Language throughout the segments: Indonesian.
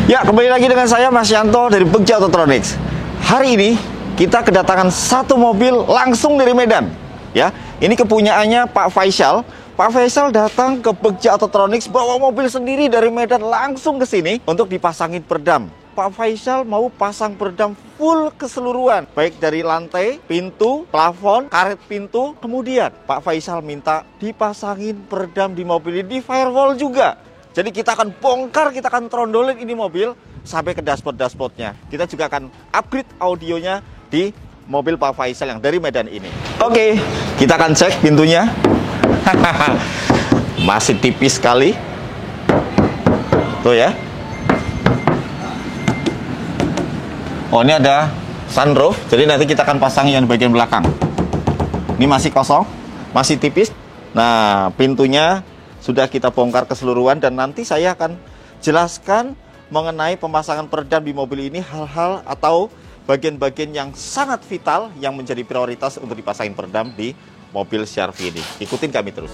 Ya, kembali lagi dengan saya Mas Yanto dari Begja Autotronics. Hari ini kita kedatangan satu mobil langsung dari Medan. Ya, ini kepunyaannya Pak Faisal. Pak Faisal datang ke Begja Autotronics bawa mobil sendiri dari Medan langsung ke sini untuk dipasangin peredam. Pak Faisal mau pasang peredam full keseluruhan, baik dari lantai, pintu, plafon, karet pintu. Kemudian Pak Faisal minta dipasangin peredam di mobil ini, di firewall juga. Jadi kita akan bongkar, kita akan trondolin ini mobil sampai ke dashboard-dashboardnya. Kita juga akan upgrade audionya di mobil Pak Faisal yang dari Medan ini. Oke, kita akan cek pintunya. Masih tipis sekali. Tuh ya. Oh, ini ada sunroof. Jadi nanti kita akan pasang yang di bagian belakang. Ini masih kosong, masih tipis. Nah, pintunya sudah kita bongkar keseluruhan dan nanti saya akan jelaskan mengenai pemasangan peredam di mobil ini, hal-hal atau bagian-bagian yang sangat vital yang menjadi prioritas untuk dipasangin peredam di mobil CR-V ini. Ikutin kami terus.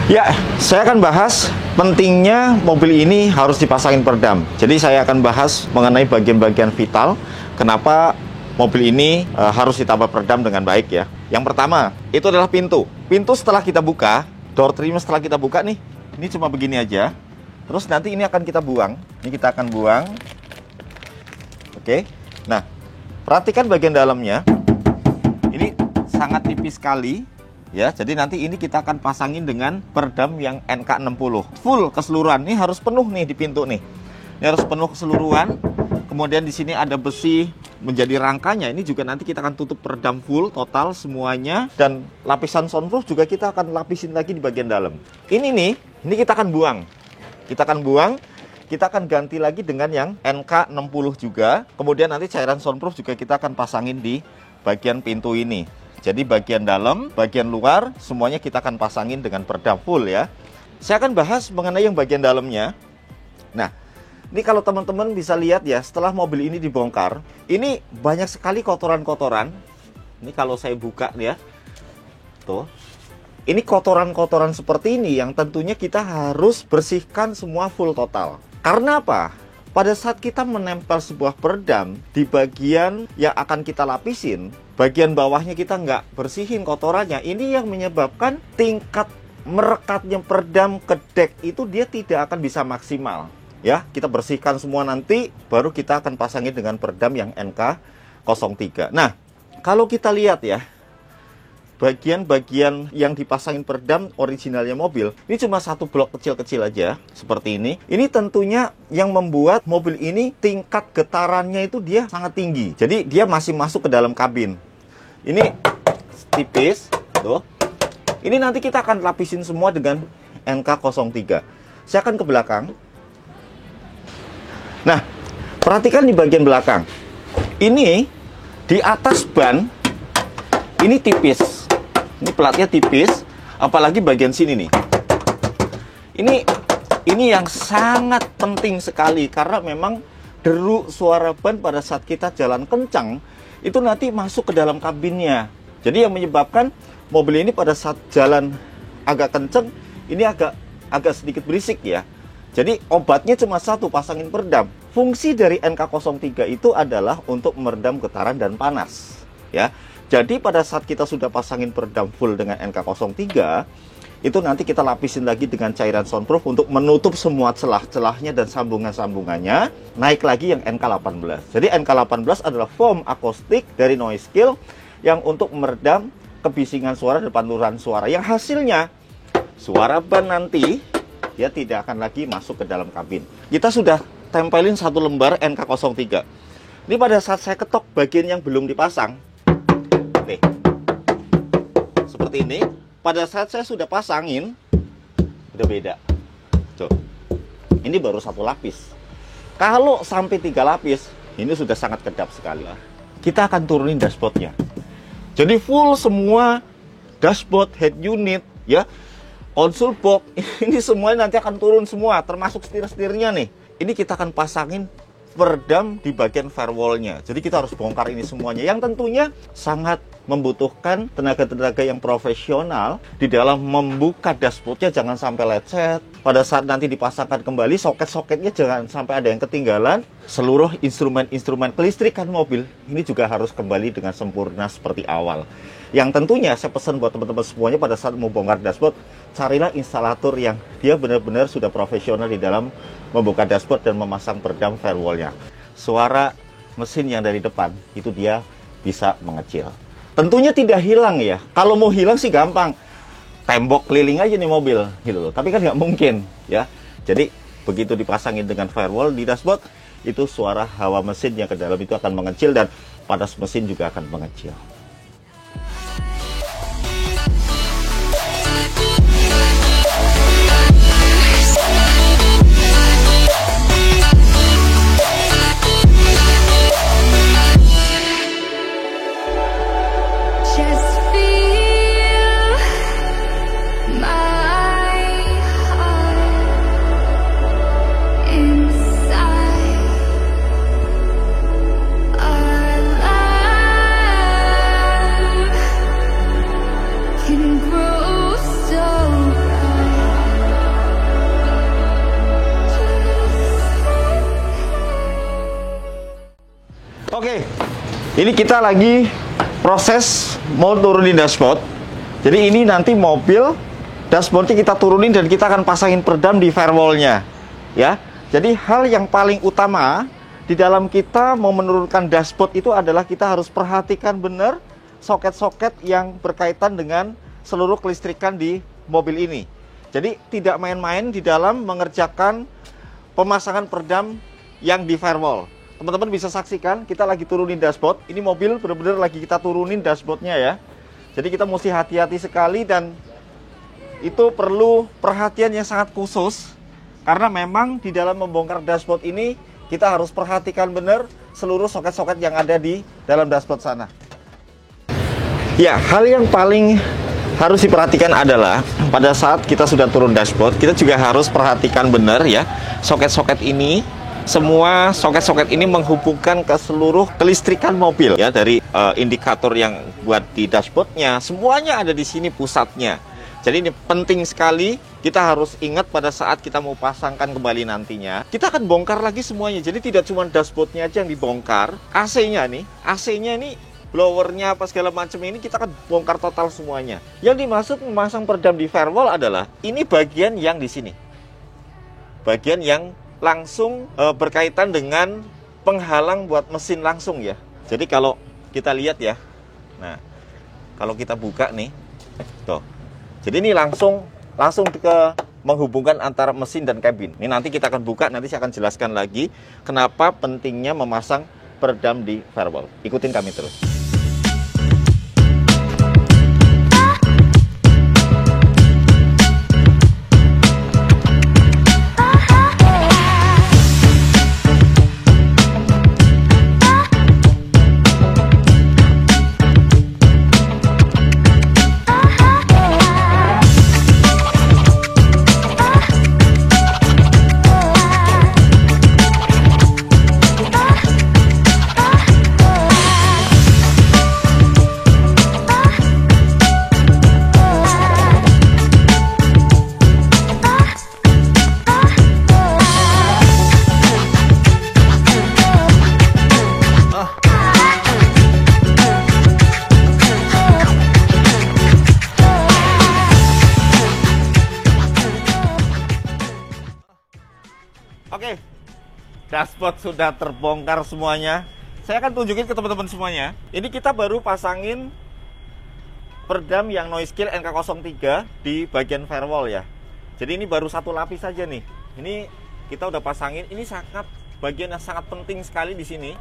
Ya, saya akan bahas pentingnya mobil ini harus dipasangin peredam. Jadi saya akan bahas mengenai bagian-bagian vital kenapa mobil ini harus ditambah peredam dengan baik ya. Yang pertama, itu adalah pintu. Pintu setelah kita buka, door trim setelah kita buka nih, ini cuma begini aja. Terus nanti ini akan kita buang. Ini kita akan buang. Oke. Nah, perhatikan bagian dalamnya. Ini sangat tipis sekali. Ya, jadi nanti ini kita akan pasangin dengan peredam yang NK60 full keseluruhan. Ini harus penuh nih di pintu nih. Ini harus penuh keseluruhan. Kemudian di sini ada besi menjadi rangkanya. Ini juga nanti kita akan tutup peredam full total semuanya, dan lapisan soundproof juga kita akan lapisin lagi di bagian dalam. Ini nih, ini kita akan buang. Kita akan buang. Kita akan ganti lagi dengan yang NK60 juga. Kemudian nanti cairan soundproof juga kita akan pasangin di bagian pintu ini. Jadi bagian dalam, bagian luar, semuanya kita akan pasangin dengan peredam full ya. Saya akan bahas mengenai yang bagian dalamnya. Nah, ini kalau teman-teman bisa lihat ya, setelah mobil ini dibongkar, ini banyak sekali kotoran-kotoran. Ini kalau saya buka ya, tuh. Ini kotoran-kotoran seperti ini yang tentunya kita harus bersihkan semua full total. Karena apa? Pada saat kita menempel sebuah peredam di bagian yang akan kita lapisin, bagian bawahnya kita nggak bersihin kotorannya, ini yang menyebabkan tingkat merekatnya peredam ke dek itu dia tidak akan bisa maksimal. Ya, kita bersihkan semua nanti, baru kita akan pasangin dengan peredam yang NK03. Nah, kalau kita lihat ya, bagian-bagian yang dipasangin peredam originalnya mobil, ini cuma satu blok kecil-kecil aja, seperti ini. Ini tentunya yang membuat mobil ini tingkat getarannya itu dia sangat tinggi. Jadi dia masih masuk ke dalam kabin. Ini tipis, tuh. Ini nanti kita akan lapisin semua dengan NK03. Saya akan ke belakang. Nah, perhatikan di bagian belakang. Ini di atas ban, ini tipis. Ini platnya tipis, apalagi bagian sini nih. Ini yang sangat penting sekali karena memang deru suara ban pada saat kita jalan kencang itu nanti masuk ke dalam kabinnya. Jadi yang menyebabkan mobil ini pada saat jalan agak kencang ini agak sedikit berisik ya. Jadi obatnya cuma satu, pasangin peredam. Fungsi dari NK03 itu adalah untuk meredam getaran dan panas, ya. Jadi pada saat kita sudah pasangin peredam full dengan NK03, itu nanti kita lapisin lagi dengan cairan soundproof untuk menutup semua celah-celahnya dan sambungan-sambungannya. Naik lagi yang NK18. Jadi NK18 adalah foam akustik dari Noise-Kill yang untuk meredam kebisingan suara dan pantulan suara, yang hasilnya suara ban nanti dia tidak akan lagi masuk ke dalam kabin. Kita sudah tempelin satu lembar NK03. Ini pada saat saya ketok bagian yang belum dipasang, nih, seperti ini. Pada saat saya sudah pasangin, udah beda. Tuh, ini baru satu lapis. Kalau sampai 3 lapis, ini sudah sangat kedap sekali. Kita akan turunin dashboardnya. Jadi full semua dashboard, head unit, ya, console box, ini semuanya nanti akan turun semua, termasuk setir-setirnya nih. Ini kita akan pasangin peredam di bagian firewall-nya. Jadi kita harus bongkar ini semuanya, yang tentunya sangat membutuhkan tenaga-tenaga yang profesional di dalam membuka dashboardnya. Jangan sampai lecet. Pada saat nanti dipasangkan kembali, soket-soketnya jangan sampai ada yang ketinggalan. Seluruh instrumen-instrumen kelistrikan mobil ini juga harus kembali dengan sempurna seperti awal. Yang tentunya saya pesan buat teman-teman semuanya, pada saat mau bongkar dashboard, carilah instalator yang dia benar-benar sudah profesional di dalam membuka dashboard dan memasang peredam firewall-nya. Suara mesin yang dari depan itu dia bisa mengecil. Tentunya tidak hilang ya. Kalau mau hilang sih gampang, tembok keliling aja nih mobil gitu loh. Tapi kan nggak mungkin ya. Jadi begitu dipasangin dengan firewall di dashboard, itu suara hawa mesin yang ke dalam itu akan mengecil dan panas mesin juga akan mengecil. Oke, ini kita lagi proses mau turunin dashboard. Jadi ini nanti mobil dashboardnya kita turunin dan kita akan pasangin peredam di firewall-nya, ya. Jadi hal yang paling utama di dalam kita mau menurunkan dashboard itu adalah kita harus perhatikan benar soket-soket yang berkaitan dengan seluruh kelistrikan di mobil ini. Jadi tidak main-main di dalam mengerjakan pemasangan peredam yang di firewall. Teman-teman bisa saksikan, kita lagi turunin dashboard. Ini mobil benar-benar lagi kita turunin dashboardnya ya. Jadi kita mesti hati-hati sekali dan itu perlu perhatian yang sangat khusus. Karena memang di dalam membongkar dashboard ini, kita harus perhatikan benar seluruh soket-soket yang ada di dalam dashboard sana. Ya, hal yang paling harus diperhatikan adalah pada saat kita sudah turun dashboard, kita juga harus perhatikan benar ya, soket-soket ini. Semua soket-soket ini menghubungkan ke seluruh kelistrikan mobil ya, dari indikator yang buat di dashboardnya, semuanya ada di sini pusatnya. Jadi ini penting sekali, kita harus ingat pada saat kita mau pasangkan kembali nantinya, kita akan bongkar lagi semuanya. Jadi tidak cuma dashboardnya aja yang dibongkar, AC-nya ini blowernya apa segala macam ini kita akan bongkar total semuanya. Yang dimaksud memasang peredam di firewall adalah ini bagian yang di sini, bagian yang langsung berkaitan dengan penghalang buat mesin langsung ya. Jadi kalau kita lihat ya, nah kalau kita buka nih, tuh. Jadi ini langsung ke menghubungkan antara mesin dan kabin. Ini nanti kita akan buka, nanti saya akan jelaskan lagi kenapa pentingnya memasang peredam di firewall. Ikutin kami terus. dashboard sudah terbongkar semuanya. Saya akan tunjukin ke teman-teman semuanya. Ini kita baru pasangin peredam yang Noise-Kill NK03 di bagian firewall ya. Jadi ini baru satu lapis saja nih. Ini kita udah pasangin. Ini sangat bagian yang sangat penting sekali di sini.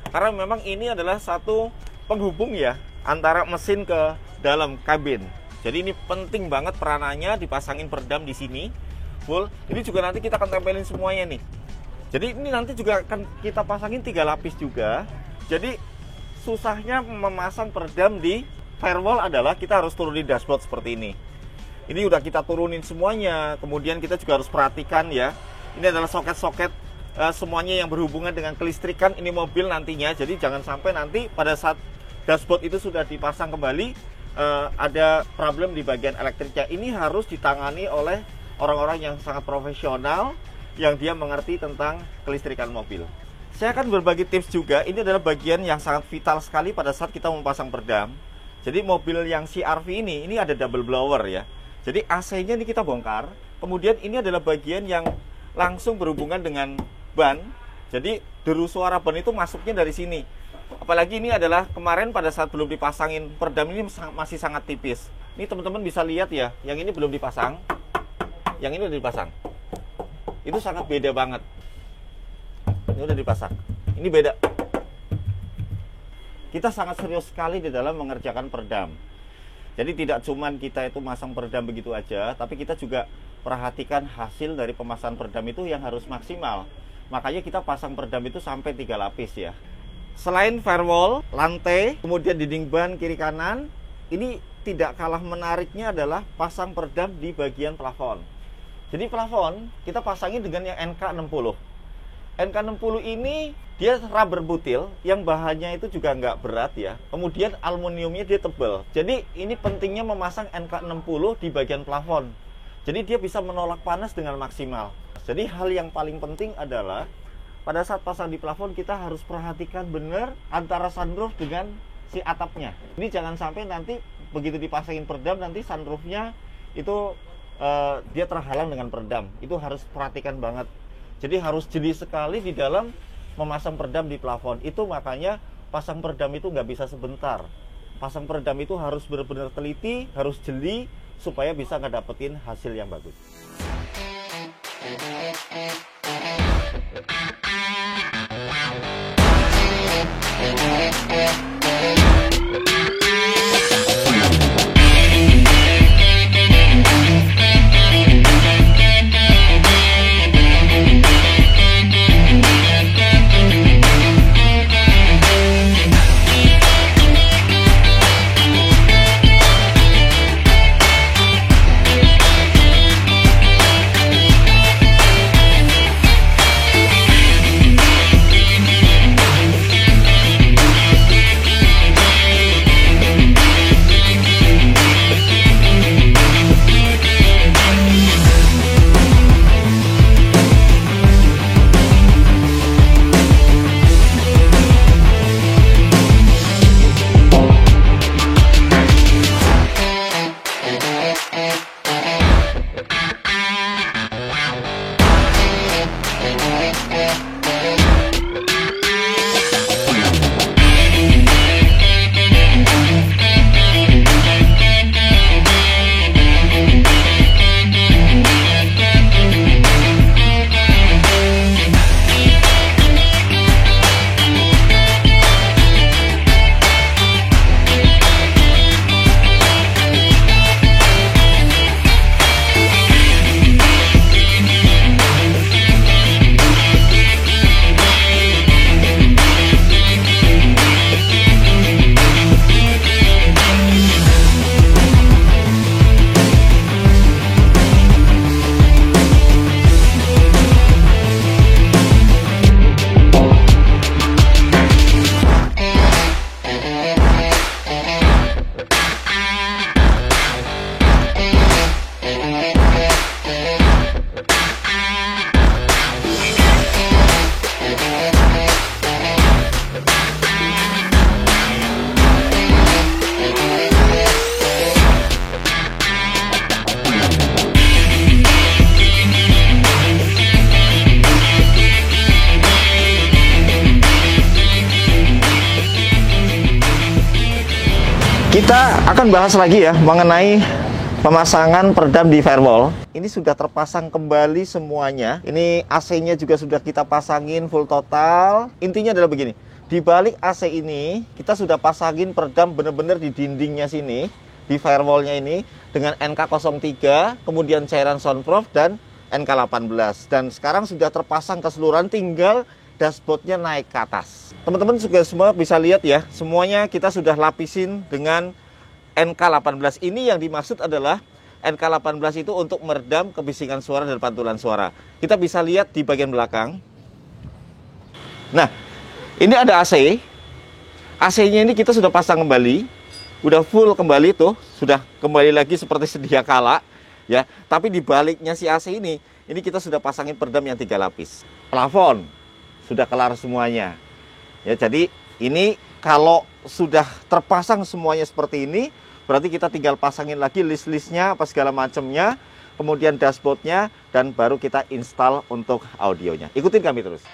Karena memang ini adalah satu penghubung ya antara mesin ke dalam kabin. Jadi ini penting banget peranannya, dipasangin peredam di sini full. Ini juga nanti kita akan tempelin semuanya nih. Jadi ini nanti juga akan kita pasangin 3 lapis juga. Jadi susahnya memasang peredam di firewall adalah kita harus turunin dashboard seperti ini. Ini udah kita turunin semuanya. Kemudian kita juga harus perhatikan ya. Ini adalah soket-soket semuanya yang berhubungan dengan kelistrikan ini mobil nantinya. Jadi jangan sampai nanti pada saat dashboard itu sudah dipasang kembali ada problem di bagian elektriknya. Ini harus ditangani oleh orang-orang yang sangat profesional, yang dia mengerti tentang kelistrikan mobil. Saya akan berbagi tips juga. Ini adalah bagian yang sangat vital sekali pada saat kita memasang peredam. Jadi mobil yang CR-V ini ada double blower ya. Jadi AC-nya ini kita bongkar. Kemudian ini adalah bagian yang langsung berhubungan dengan ban. Jadi deru suara ban itu masuknya dari sini. Apalagi ini adalah kemarin pada saat belum dipasangin peredam ini masih sangat tipis. Ini teman-teman bisa lihat ya, yang ini belum dipasang, yang ini udah dipasang. Itu sangat beda banget. Ini udah dipasang, ini beda. Kita sangat serius sekali di dalam mengerjakan peredam. Jadi tidak cuman kita itu masang peredam begitu aja, tapi kita juga perhatikan hasil dari pemasangan peredam itu yang harus maksimal. Makanya kita pasang peredam itu sampai 3 lapis ya. Selain firewall, lantai, kemudian dinding ban kiri kanan, ini tidak kalah menariknya adalah pasang peredam di bagian plafon. Jadi plafon kita pasangin dengan yang NK60. NK60 ini dia rubber butil yang bahannya itu juga nggak berat ya. Kemudian aluminiumnya dia tebal. Jadi ini pentingnya memasang NK60 di bagian plafon. Jadi dia bisa menolak panas dengan maksimal. Jadi hal yang paling penting adalah pada saat pasang di plafon kita harus perhatikan benar antara sunroof dengan si atapnya. Ini jangan sampai nanti begitu dipasangin peredam nanti sunroofnya itu dia terhalang dengan peredam. Itu harus perhatikan banget. Jadi harus jeli sekali di dalam memasang peredam di plafon. Itu makanya pasang peredam itu nggak bisa sebentar. Pasang peredam itu harus benar-benar teliti, harus jeli supaya bisa ngedapetin hasil yang bagus. Kita akan bahas lagi ya mengenai pemasangan peredam di firewall. Ini sudah terpasang kembali semuanya. Ini AC-nya juga sudah kita pasangin full total. Intinya adalah begini. Di balik AC ini kita sudah pasangin peredam benar-benar di dindingnya sini, di firewallnya ini dengan NK03, kemudian cairan soundproof dan NK18. Dan sekarang sudah terpasang keseluruhan, tinggal dashboardnya naik ke atas. Teman-teman juga semua bisa lihat ya, semuanya kita sudah lapisin dengan NK18. Ini yang dimaksud adalah NK18 itu untuk meredam kebisingan suara dan pantulan suara. Kita bisa lihat di bagian belakang. Nah, ini ada AC. AC-nya ini kita sudah pasang kembali. Udah full kembali tuh, sudah kembali lagi seperti sedia kala ya. Tapi di baliknya si AC ini kita sudah pasangin peredam yang 3 lapis. Plafon sudah kelar semuanya. Ya, jadi ini kalau sudah terpasang semuanya seperti ini, berarti kita tinggal pasangin lagi list-listnya apa segala macamnya, kemudian dashboardnya, dan baru kita install untuk audionya. Ikutin kami terus.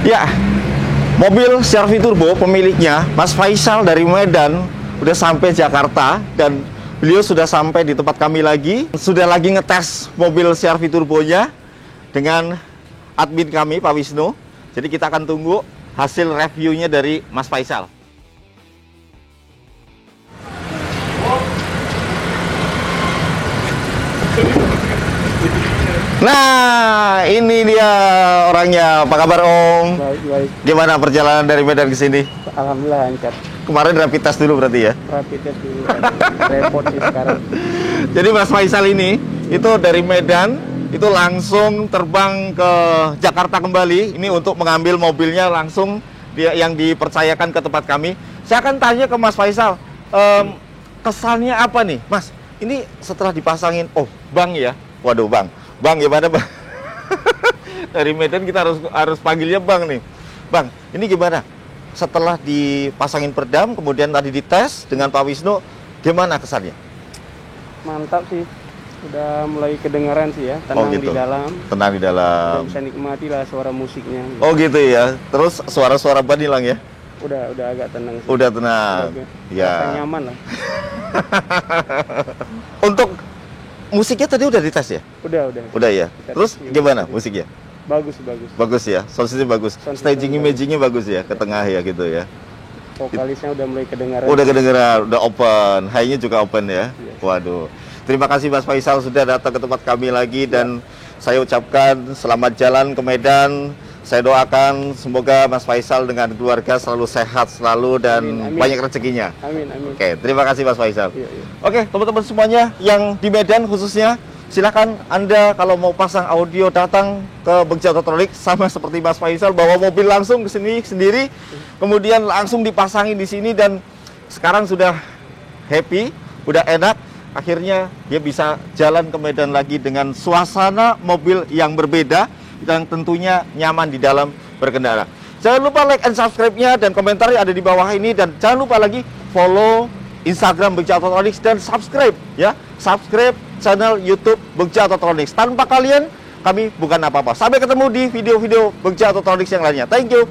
Ya, mobil CR-V Turbo pemiliknya Mas Faisal dari Medan udah sampai Jakarta, dan beliau sudah sampai di tempat kami lagi. Sudah lagi ngetes mobil CR-V Turbonya dengan admin kami Pak Wisnu. Jadi kita akan tunggu hasil reviewnya dari Mas Faisal. Nah, ini dia orangnya. Apa kabar Om? Baik, baik. Gimana perjalanan dari Medan ke sini? Alhamdulillah lancar. Kemarin rapid test dulu berarti ya? Rapid test dulu. Repot sih sekarang. Jadi Mas Faisal ini itu dari Medan itu langsung terbang ke Jakarta kembali. Ini untuk mengambil mobilnya langsung yang dipercayakan ke tempat kami. Saya akan tanya ke Mas Faisal, kesannya apa nih, Mas? Ini setelah dipasangin, oh Bang ya, waduh Bang gimana Bang? Dari Medan kita harus panggilnya Bang nih. Bang, ini gimana? Setelah dipasangin peredam, kemudian tadi dites dengan Pak Wisnu, gimana kesannya? Mantap sih. Udah mulai kedengaran sih ya, tenang gitu. di dalam. Tenang di dalam. Udah bisa nikmati lah suara musiknya. Oh gitu ya. Terus suara-suara ban hilang ya? Udah agak tenang sih. Udah tenang. Udah nyaman lah. Untuk musiknya tadi udah dites ya? Udah. Udah ya. Terus gimana musiknya? Bagus. Bagus ya. Sound system bagus. Staging imaging-nya bagus ya, ke tengah ya gitu ya. Vokalisnya udah mulai kedengaran. Udah kedengeran, udah open. High-nya juga open ya. Yes. Waduh. Terima kasih Mas Faisal sudah datang ke tempat kami lagi, dan saya ucapkan selamat jalan ke Medan. Saya doakan semoga Mas Faisal dengan keluarga selalu sehat selalu dan amin. banyak rezekinya. Amin. Oke, terima kasih Mas Faisal. Iya. Oke, teman-teman semuanya yang di Medan khususnya, silakan Anda kalau mau pasang audio datang ke Bagja Autotronics, sama seperti Mas Faisal, bawa mobil langsung ke sini sendiri, kemudian langsung dipasangin di sini, dan sekarang sudah happy, udah enak. Akhirnya dia bisa jalan ke Medan lagi dengan suasana mobil yang berbeda dan tentunya nyaman di dalam berkendara. Jangan lupa like and subscribe-nya dan komentarnya ada di bawah ini, dan jangan lupa lagi follow Instagram Bagja Autotronics dan subscribe ya. Subscribe channel YouTube Bagja Autotronics. Tanpa kalian kami bukan apa-apa. Sampai ketemu di video-video Bagja Autotronics yang lainnya. Thank you.